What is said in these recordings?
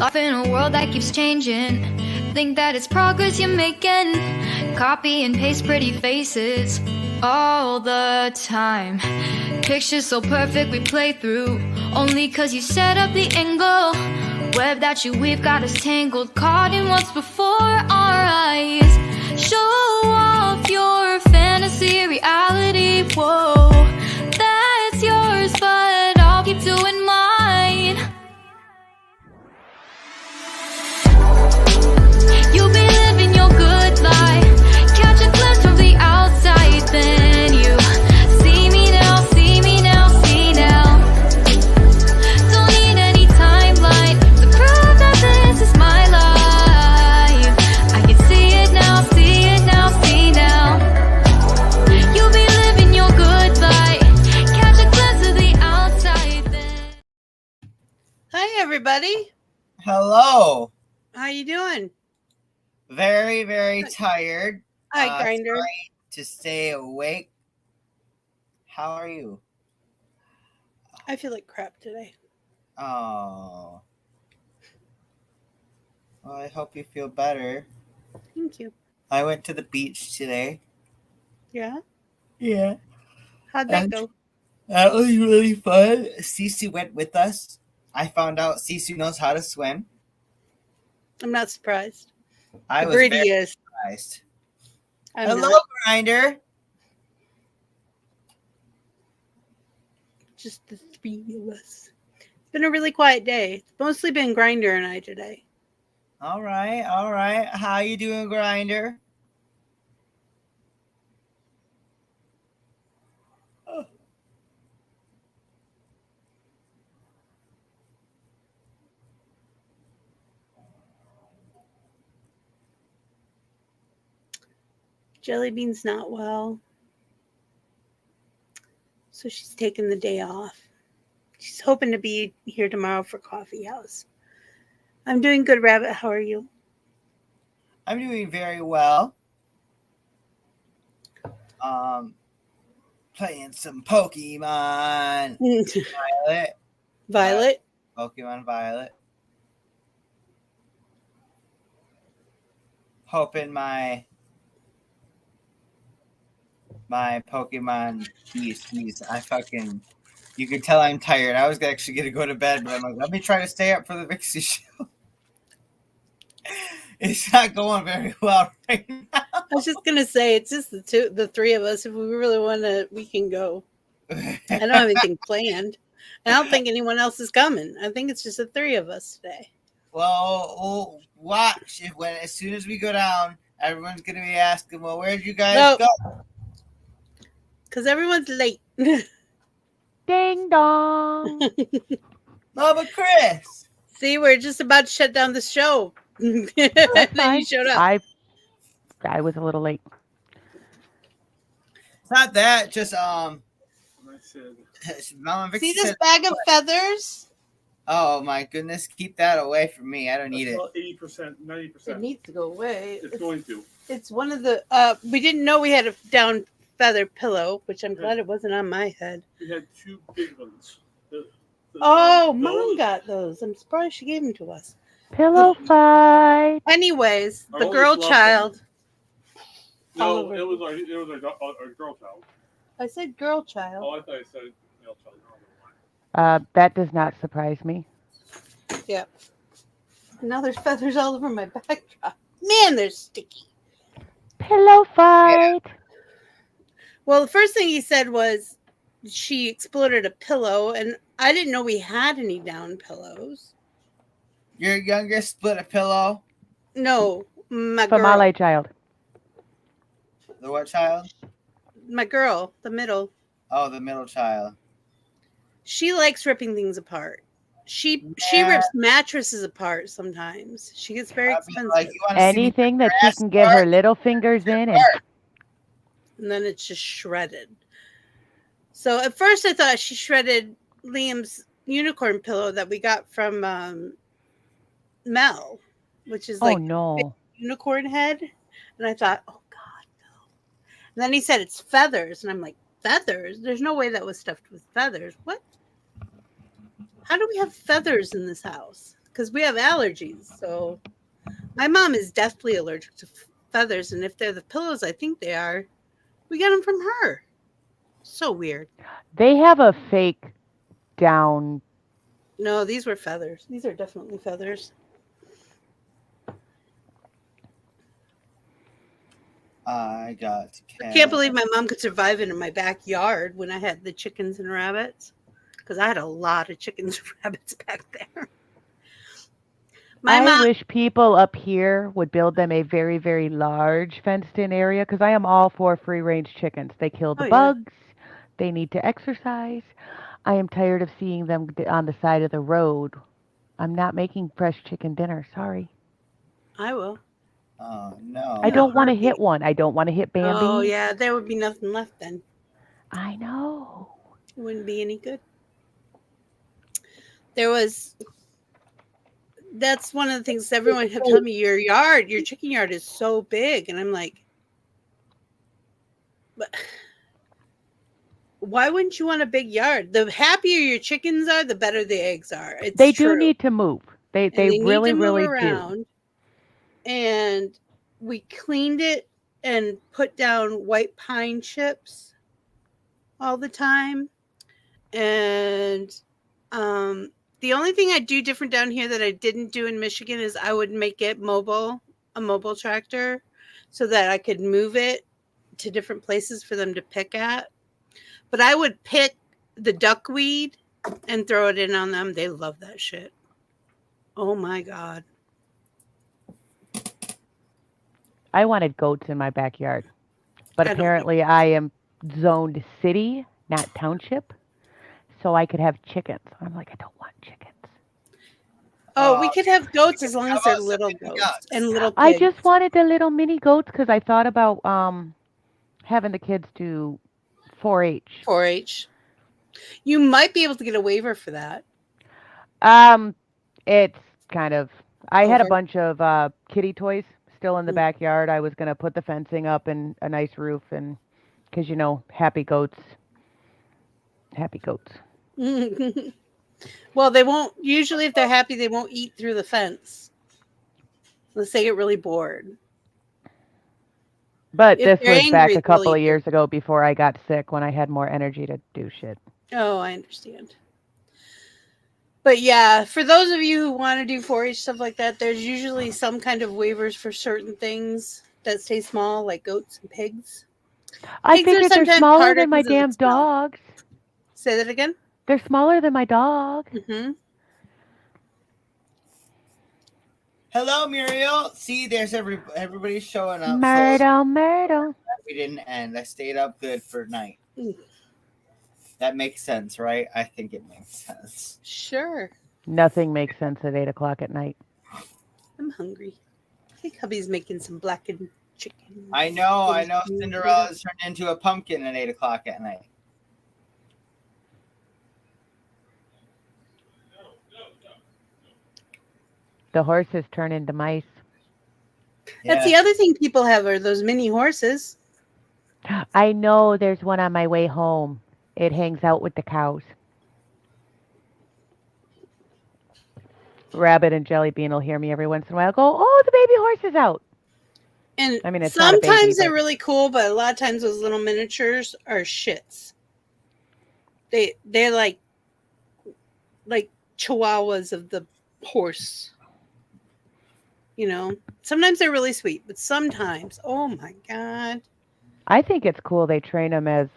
Life in a world that keeps changing. Think that it's progress you're making. Copy and paste pretty faces all the time. Pictures so perfect we play through. Only cause you set up the angle. Web that you weave got us tangled. Caught in what's before our eyes. Show off your fantasy reality. Whoa, that's yours, but I'll keep doing mine. You'll be living your good life. Catch a glimpse from the outside, then you see me now, see me now, see now. Don't need any timeline to prove that this is my life. I can see it now, see it now, see now. You'll be living your good life. Catch a glimpse of the outside, then. Hi, everybody. Hello. How you doing? Very, very tired. Hi, Grinder. Trying to stay awake. How are you? I feel like crap today. Oh. Well, I hope you feel better. Thank you. I went to the beach today. Yeah? Yeah. How'd that go? That was really fun. Cece went with us. I found out Cece knows how to swim. I'm not surprised. I was Brady very is. surprised. I'm Hello, not. Grinder. Just the three of us. It's been a really quiet day. It's mostly been Grinder and I today. All right, all right. How you doing, Grinder? Jellybean's not well. So she's taking the day off. She's hoping to be here tomorrow for coffee house. I'm doing good, Rabbit. How are you? I'm doing very well. Playing some Pokemon Violet. Violet? Pokemon Violet. Hoping my Pokemon he's you can tell I'm tired. I was actually gonna go to bed, but I'm like, let me try to stay up for the Vixy show. It's not going very well right now. I was just gonna say it's just the three of us. If we really want to, we can go. I don't have anything planned. I don't think anyone else is coming. I think it's just the three of us today. Well, we'll watch as soon as we go down, everyone's gonna be asking, well, where'd you guys go? Because everyone's late. Ding dong. Mama Chris. See, we're just about to shut down the show. And then you showed up. I was a little late. It's not that, just I said, Mama Vixy See this said, bag of feathers? oh my goodness, keep that away from me. I don't need it. about 80%, 90%. It needs to go away. It's going to. It's one of the. We didn't know we had a down feather pillow, which I'm glad it wasn't on my head. We had two big ones. Mom got those. I'm surprised she gave them to us. Pillow fight. Anyways, Our the oldest girl loved child. No, Oliver. it was our girl child. I said girl child. Oh, I thought I said male child. I don't know why. That does not surprise me. Yep. Now there's feathers all over my backdrop. Man, they're sticky. Pillow fight. Well, the first thing he said was she exploded a pillow, and I didn't know we had any down pillows. Your youngest split a pillow? No, my From girl. my child. The what child? My girl, the middle. Oh, the middle child. She likes ripping things apart. She Yeah. rips mattresses apart sometimes. She gets very expensive. Like, you wanna see me Anything that she grass can get her apart? little fingers in. And And then it's just shredded. So at first I thought she shredded Liam's unicorn pillow that we got from Mel, which is like oh no. unicorn head. And I thought, oh God, no. And then he said it's feathers. And I'm like, feathers? There's no way that was stuffed with feathers. What? How do we have feathers in this house? because we have allergies. So my mom is deathly allergic to feathers, and if they're the pillows I think they are, we get them from her. So weird. They have a fake down. No, these were feathers. These are definitely feathers. I got I can't believe my mom could survive in my backyard when I had the chickens and rabbits, because I had a lot of chickens and rabbits back there. My I mom, wish people up here would build them a very, very large fenced-in area because I am all for free-range chickens. They kill the Oh, yeah. bugs. They need to exercise. I am tired of seeing them on the side of the road. I'm not making fresh chicken dinner. Sorry. I will. Oh no. I In a don't want to hit heartbeat. one. I don't want to hit Bambi. Oh yeah, there would be nothing left then. I know. It wouldn't be any good. That's one of the things everyone kept telling me, your chicken yard is so big. And I'm like, but why wouldn't you want a big yard? The happier your chickens are, the better the eggs are. It's They true. do need to move. They need really, to move really around. And we cleaned it and put down white pine chips all the time. And the only thing I do different down here that I didn't do in Michigan is I would make it a mobile tractor, so that I could move it to different places for them to pick at. But I would pick the duckweed and throw it in on them. They love that shit. Oh my God. I wanted goats in my backyard. But I don't apparently I am zoned city, not township. So I could have chickens. I'm like, I don't want chickens. Oh, we could have goats as long how as they're about little some mini goats goats? and little pigs. I just wanted the little mini goats because I thought about having the kids do 4-H. 4-H. You might be able to get a waiver for that. It's kind of. I had a Over. bunch of kitty toys still in the backyard. I was gonna put the fencing up and a nice roof, and because happy goats. Happy goats. Well, they won't. Usually, if they're happy, they won't eat through the fence unless they get really bored. But If this they're was back angry, a couple they'll of eat years ago before I got sick when I had more energy to do shit. Oh, I understand. But yeah, for those of you who want to do 4-H stuff like that, there's usually some kind of waivers for certain things that stay small, like goats and pigs. I Pigs are figured they're sometimes smaller harder than my 'cause of the damn smell. dogs. Say that again? They're smaller than my dog. Mm-hmm. Hello, Muriel. See, there's everybody's showing up. Myrtle. We didn't end. I stayed up good for night. Mm. That makes sense, right? I think it makes sense. Sure. Nothing makes sense at 8 o'clock at night. I'm hungry. I think hubby's making some blackened chicken. I know. Cinderella's turned into a pumpkin at 8 o'clock at night. The horses turn into mice. That's the other thing people have are those mini horses. I know there's one on my way home. It hangs out with the cows. Rabbit and Jelly Bean will hear me every once in a while go, oh, the baby horse is out. And I mean, it's not a baby, sometimes they're but- really cool, but a lot of times those little miniatures are shits. They're like chihuahuas of the horse. Sometimes they're really sweet, but sometimes, oh my God. I think it's cool they train them as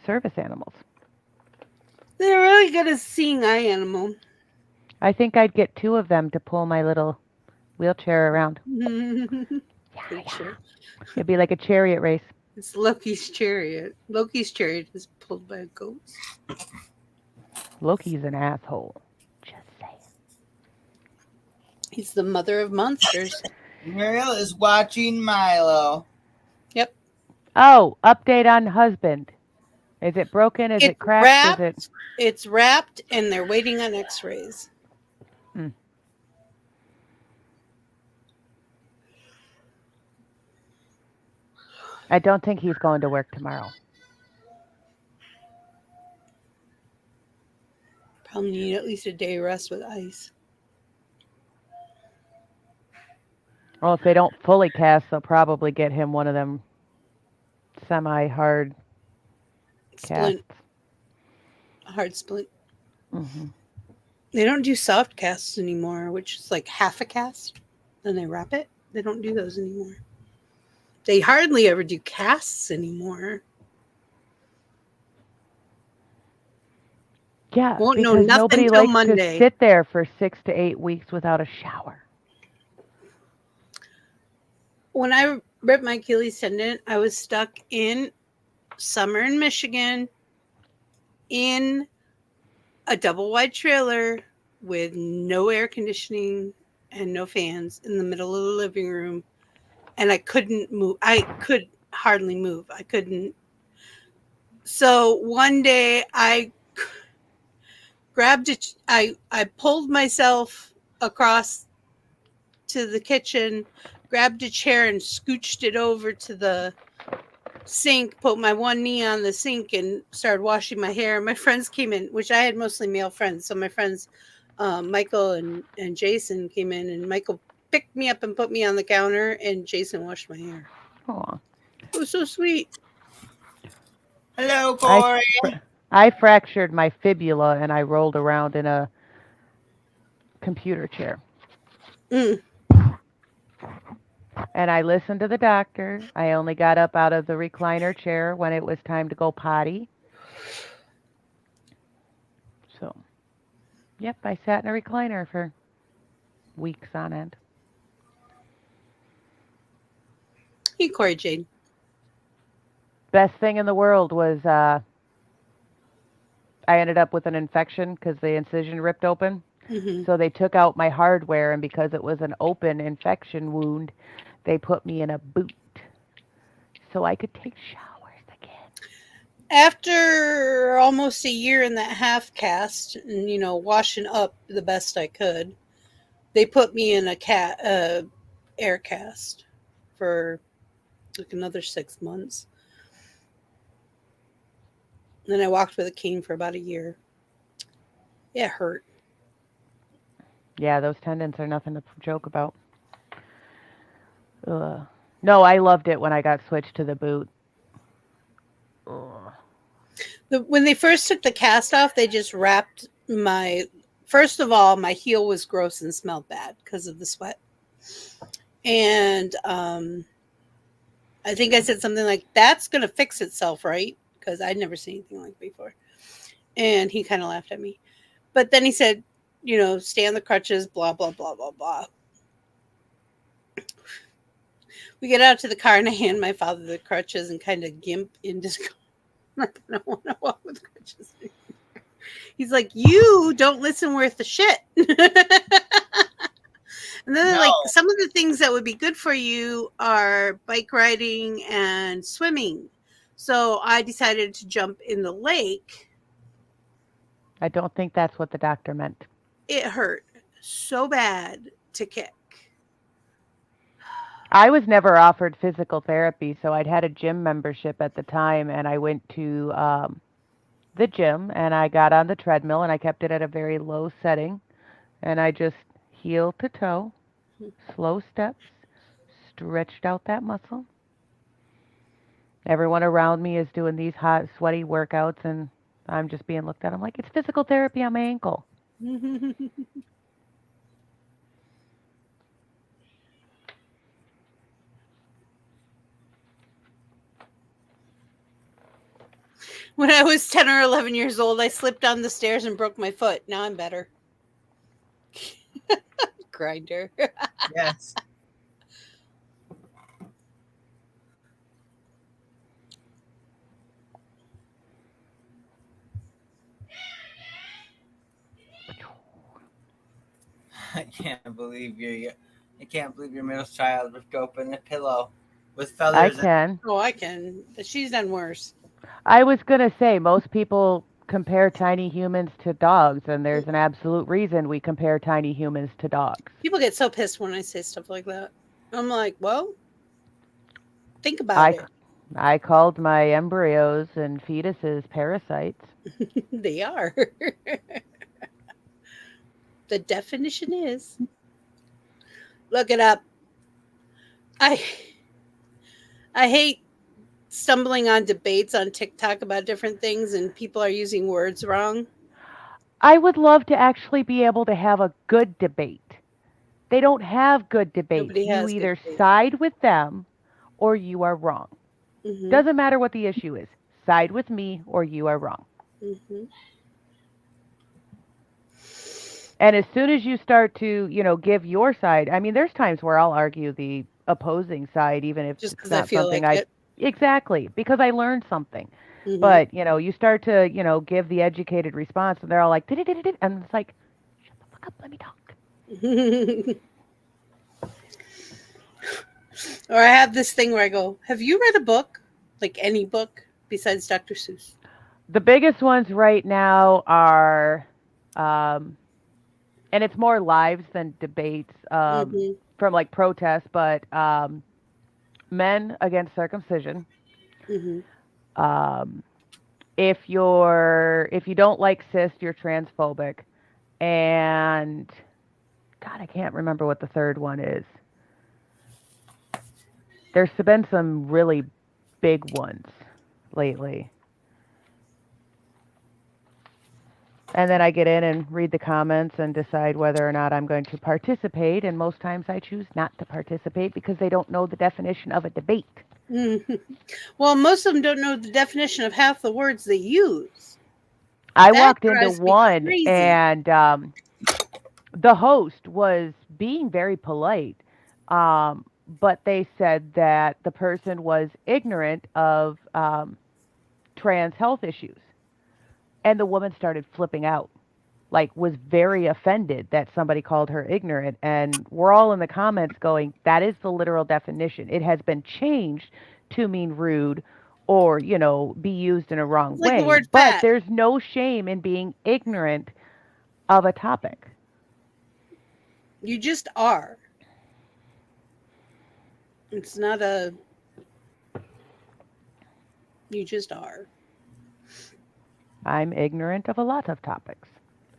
service animals. They're really good as seeing eye animal. I think I'd get 2 of them to pull my little wheelchair around. Pretty sure. It'd be like a chariot race. It's Loki's chariot. Loki's chariot is pulled by a goat. Loki's an asshole. Just saying. He's the mother of monsters. Muriel is watching Milo. Yep. Oh, update on husband. Is it broken? Is it cracked? Wrapped. It's wrapped, and they're waiting on X-rays. I don't think he's going to work tomorrow. Probably need at least a day rest with ice. Well, if they don't fully cast, they'll probably get him one of them semi-hard casts. Splint, hard splint. Hmm. They don't do soft casts anymore, which is like half a cast. Then they wrap it. They don't do those anymore. They hardly ever do casts anymore. Yeah, Won't know because nothing nobody till likes Monday. to sit there for 6 to 8 weeks without a shower. When I ripped my Achilles tendon, I was stuck in summer in Michigan in a double wide trailer with no air conditioning and no fans in the middle of the living room. And I couldn't move. I could hardly move. I couldn't. So one day I grabbed it. I pulled myself across to the kitchen, grabbed a chair and scooched it over to the sink, put my one knee on the sink and started washing my hair. My friends came in, which I had mostly male friends. So my friends, Michael and Jason came in, and Michael picked me up and put me on the counter, and Jason washed my hair. Aw. It was so sweet. Hello, Corey. I fractured my fibula and I rolled around in a computer chair. Mm. And I listened to the doctor. I only got up out of the recliner chair when it was time to go potty. So, yep, I sat in a recliner for weeks on end. Hey, Corey Jade. Best thing in the world was I ended up with an infection because the incision ripped open. Mm-hmm. So they took out my hardware, and because it was an open infection wound, they put me in a boot so I could take showers again. After almost a year in that half cast and, you know, washing up the best I could, they put me in a air cast for like another 6 months. Then I walked with a cane for about a year. It hurt. Yeah, those tendons are nothing to joke about. Ugh. No, I loved it when I got switched to the boot. Ugh. When they first took the cast off, they just wrapped first of all, my heel was gross and smelled bad because of the sweat. And I think I said something like, that's going to fix itself, right? Because I'd never seen anything like before. And he kind of laughed at me. But then he said, you know, stay on the crutches, blah, blah, blah, blah, blah. We get out to the car and I hand my father the crutches and kind of gimp into the car. I don't want to walk with crutches anymore. He's like, you don't listen worth the shit. And then they're like, some of the things that would be good for you are bike riding and swimming. So I decided to jump in the lake. I don't think that's what the doctor meant. It hurt so bad to kick. I was never offered physical therapy, so I'd had a gym membership at the time, and I went to the gym, and I got on the treadmill, and I kept it at a very low setting, and I just heel to toe, slow steps, stretched out that muscle. Everyone around me is doing these hot, sweaty workouts, and I'm just being looked at. I'm like, it's physical therapy on my ankle. When I was 10 or 11 years old, I slipped down the stairs and broke my foot. Now I'm better. Grinder. Yes. I can't believe your middle child ripped open a pillow with feathers. I can. Oh, I can. She's done worse. I was going to say, most people compare tiny humans to dogs, and there's an absolute reason we compare tiny humans to dogs. People get so pissed when I say stuff like that. I'm like, well, think about it. I called my embryos and fetuses parasites. They are. The definition is, look it up. I hate stumbling on debates on TikTok about different things and people are using words wrong. I would love to actually be able to have a good debate. They don't have good debates. Nobody You has good either debate. side with them or you are wrong. Mhm. Doesn't matter what the issue is. Side with me or you are wrong. Mhm. And as soon as you start to, give your side, I mean, there's times where I'll argue the opposing side, even if Just it's because I not feel something like it. exactly, because I learned something. Mhm. But, you start to, give the educated response and they're all like, "Did," and it's like, shut the fuck up, let me talk. Or I have this thing where I go, "Have you read a book? Like any book besides Dr. Seuss?" The biggest ones right now are, and it's more lives than debates Mhm. from like protests, but Men Against Circumcision. Mhm. Um, if you don't like cis, you're transphobic, and God, I can't remember what the third one is. There's been some really big ones lately. And then I get in and read the comments and decide whether or not I'm going to participate. And most times I choose not to participate because they don't know the definition of a debate. Mhm. Well, most of them don't know the definition of half the words they use. I That walked into drives me one crazy. and the host was being very polite, but they said that the person was ignorant of trans health issues. And the woman started flipping out, like was very offended that somebody called her ignorant. And we're all in the comments going, that is the literal definition. It has been changed to mean rude or, be used in a wrong It's like the way. word But fat. there's no shame in being ignorant of a topic. You just are. It's not a. You just are. I'm ignorant of a lot of topics,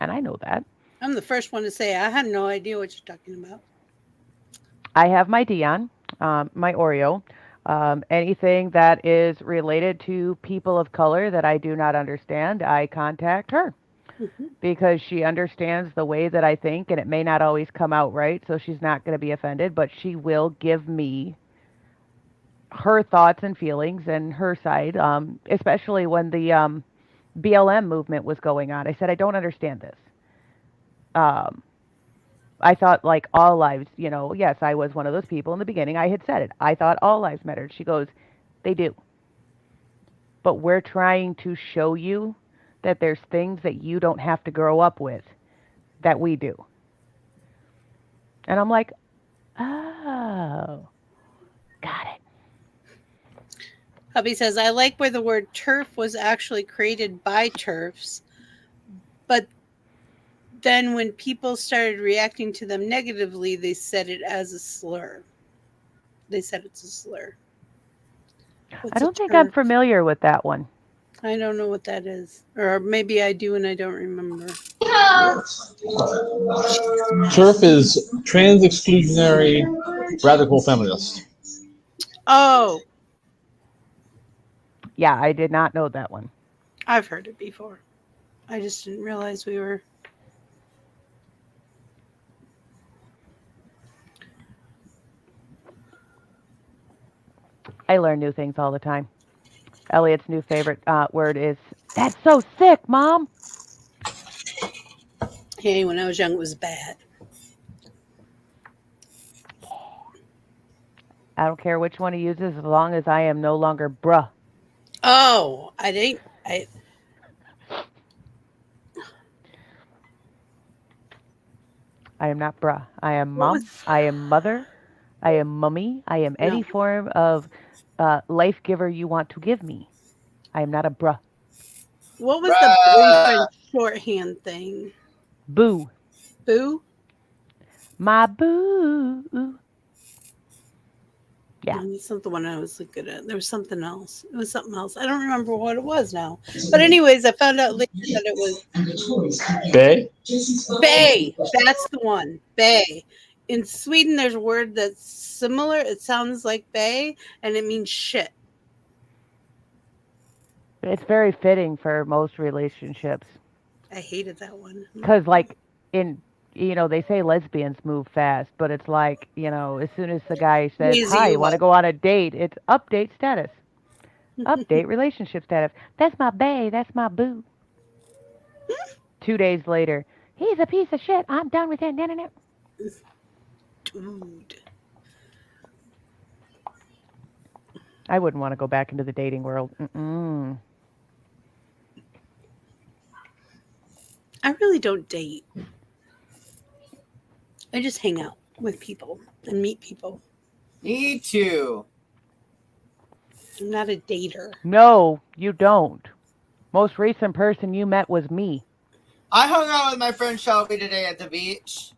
and I know that. I'm the first one to say I had no idea what you're talking about. I have my Dion, my Oreo. Anything that is related to people of color that I do not understand, I contact her Mhm. because she understands the way that I think, and it may not always come out right, so she's not going to be offended, but she will give me her thoughts and feelings and her side, especially when the BLM movement was going on. I said, I don't understand this. I thought like all lives, yes, I was one of those people in the beginning. I had said it. I thought all lives mattered. She goes, they do. But we're trying to show you that there's things that you don't have to grow up with that we do. And I'm like, oh, got it. Hubby says, I like where the word turf was actually created by turfs, but then when people started reacting to them negatively, they said it as a slur. They said it's a slur. What's I a don't think I'm turf? familiar with that one. I don't know what that is. Or maybe I do and I don't remember. TERF is trans exclusionary radical feminist. Oh, Yeah, I did not know that one. I've heard it before. I just didn't realize we were. I learn new things all the time. Elliot's new favorite word is, that's so sick, Mom. Hey, when I was young, it was bad. I don't care which one he uses as long as I am no longer bruh. Oh, I didn't. I am not bruh. I am What mom. was. I am mother. I am mummy. I am any No. form of life giver you want to give me. I am not a bruh. What was the boyfriend shorthand thing? Boo. Boo? My boo. Yeah. That's not the one I was good at. There was something else. It was something else. I don't remember what it was now. But anyways, I found out later that it was Bay? Bay. That's the one. Bay. in Sweden, there's a word that's similar. It sounds like bay, and it means shit. It's very fitting for most relationships. I hated that one. Because, like, they say lesbians move fast, but it's like, as soon as the guy says, Lazy hi, you you want to up. go on a date, it's update status. Update relationship status. That's my bae. That's my boo. 2 days later, he's a piece of shit. I'm done with him. No. Dude. I wouldn't want to go back into the dating world. Mm-mm. I really don't date. I just hang out with people and meet people. Me too. I'm not a dater. No, you don't. Most recent person you met was me. I hung out with my friend Shelby today at the beach.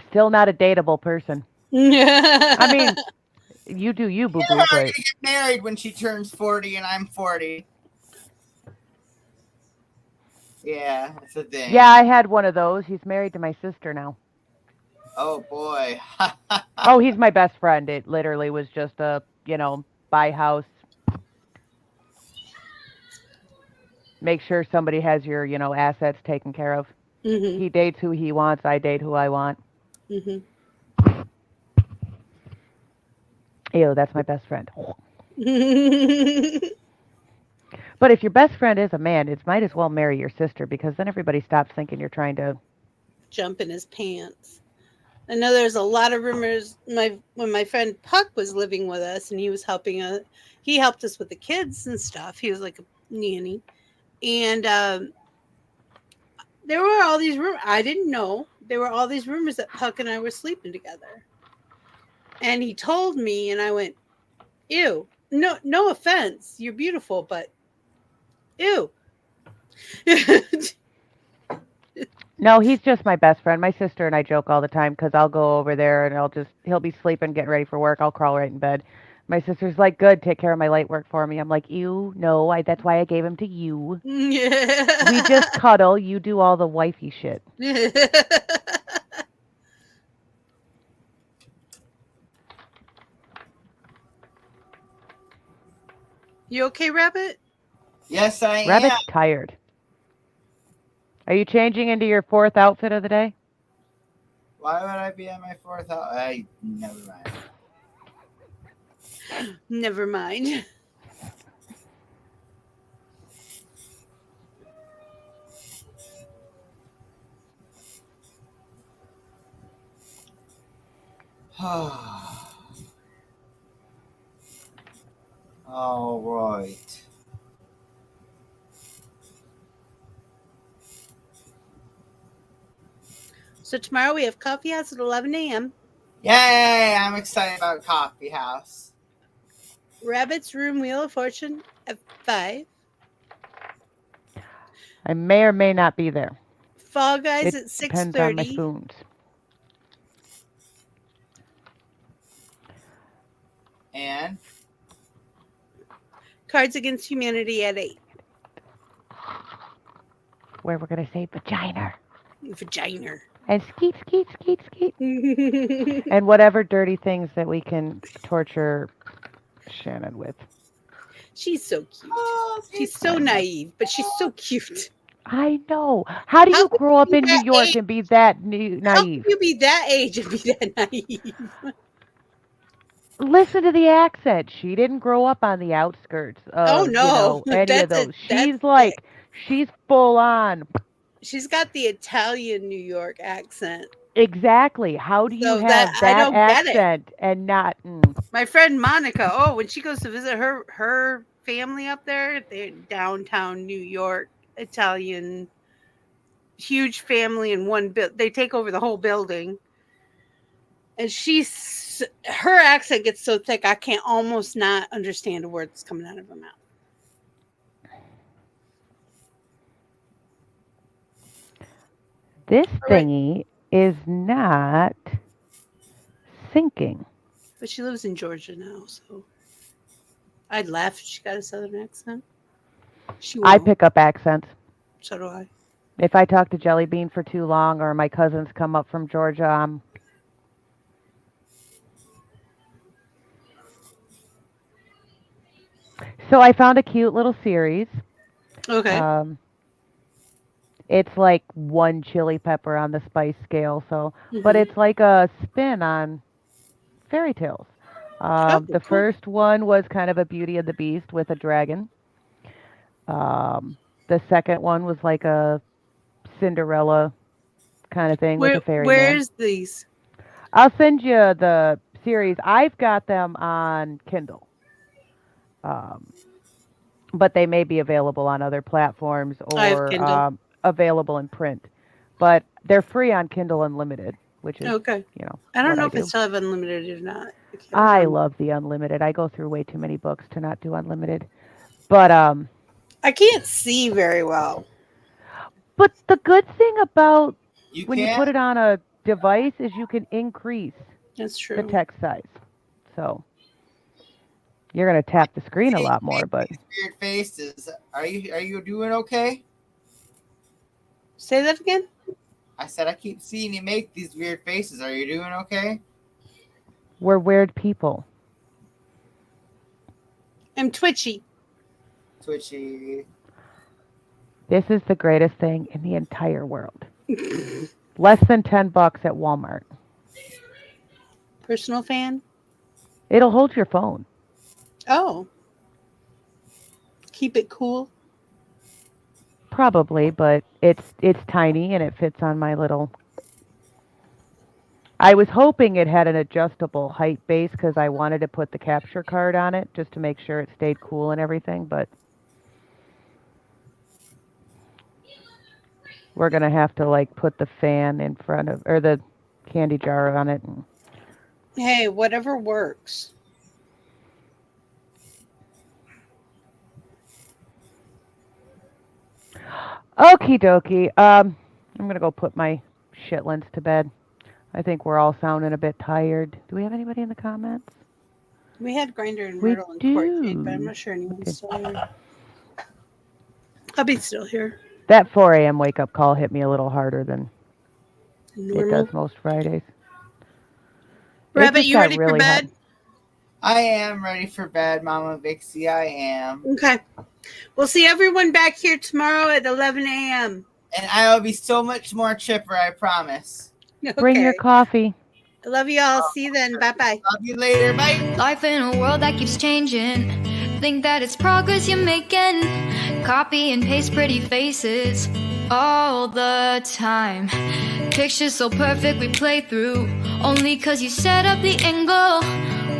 Still not a dateable person. I mean, you do you, boo-boo, We're but... going to get married when she turns 40 and I'm 40. Yeah, that's a thing. Yeah, I had one of those. He's married to my sister now. Oh, boy. Oh, he's my best friend. It literally was just a, buy house. Make sure somebody has your, assets taken care of. Mm-hmm. He dates who he wants. I date who I want. Mm-hmm. Ew, that's my best friend. But if your best friend is a man, it might as well marry your sister, because then everybody stops thinking you're trying to jump in his pants. I know there's a lot of rumors. When my friend Puck was living with us and he was helping us, he helped us with the kids and stuff. He was like a nanny. And there were all these rumors. I didn't know. There were all these rumors that Puck and I were sleeping together. And he told me, and I went, ew. No offense. You're beautiful, but ew. No, he's just my best friend. My sister and I joke all the time, because I'll go over there and he'll be sleeping, getting ready for work. I'll crawl right in bed. My sister's like, good, take care of my light work for me. I'm like, ew, no, that's why I gave him to you. Yeah. We just cuddle. You do all the wifey shit. You okay, Rabbit? Yes, I am. Rabbit's tired. Are you changing into your fourth outfit of the day? Why would I be on my fourth out? Never mind. Never mind. All right. So tomorrow we have coffee house at 11 a.m. Yay! I'm excited about Coffee House. Rabbit's Room Wheel of Fortune at 5. I may or may not be there. Fall Guys It at depends on my 6:30. spoons. And Cards Against Humanity at 8. Where we're going to say vagina. Vagina. And skeet, skeet, skeet, skeet. And whatever dirty things that we can torture Shannon with. She's so cute. She's so naive, but she's so cute. I know. How do you grow up in New York and be that naive? How can you be that age and be that naive? Listen to the accent. She didn't grow up on the outskirts of any of those. She's full on. She's got the Italian New York accent. Exactly. How do you have that accent and not? My friend Monica, when she goes to visit her family up there, they're downtown New York, Italian, huge family in one building. They take over the whole building. And her accent gets so thick, I can't almost not understand a word that's coming out of her mouth. This thingy is not syncing. But she lives in Georgia now, so I'd laugh if she got a southern accent. I pick up accents. So do I. If I talk to Jelly Bean for too long or my cousins come up from Georgia, So I found a cute little series. Okay. It's like 1 chili pepper on the spice scale, but Mhm. it's like a spin on fairy tales. Oh, The cool. first one was kind of a Beauty and the Beast with a dragon. The second one was like a Cinderella kind of thing with a fairy man. Where's these? I'll send you the series. I've got them on Kindle. But they may be available on other platforms I have or Kindle. available in print. But they're free on Kindle Unlimited, which is, Okay. you know, I don't what know I if I do. still have unlimited or not. can't I remember. love the Unlimited. I go through way too many books to not do Unlimited. But I can't see very well. the good thing about You when you can't? put it on a device is you can increase That's true. the text size. So you're going to tap the screen a lot more, but These weird faces. Are you doing okay? Say that again? I said I keep seeing you make these weird faces. Are you doing okay? we're weird people. I'm twitchy. Twitchy. This is the greatest thing in the entire world. Less than $10 at Walmart. Personal fan? It'll hold your phone. Oh. Keep it cool. Probably, but it's tiny and it fits on my little. I was hoping it had an adjustable height base because I wanted to put the capture card on it just to make sure it stayed cool and everything, but we're gonna have to like put the fan in front of or the candy jar on it. Hey, whatever works. Okie dokie. I'm gonna go put my shitlins to bed. I think we're all sounding a bit tired. Do we have anybody in the comments? We had Grinder and We Myrtle and Court Jade, but I'm do. not sure anyone's Okay. still here. I'll be still here. That 4 a.m. wake up call hit me a little harder than it Normal. does most Fridays. Rabbit, just you got ready for really bed? I am ready for bed, Mama Vixy. I am. Okay. We'll see everyone back here tomorrow at 11 a.m. And I will be so much more chipper, I promise. Okay. Bring your coffee. I love you all. See you then. Bye-bye. Love you later. Bye. Life in a world that keeps changing. Think that it's progress you're making. Copy and paste pretty faces all the time. Pictures so perfect we play through. Only cause you set up the angle.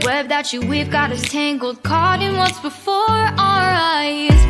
Web that you weave got us tangled. Caught in what's before our eyes.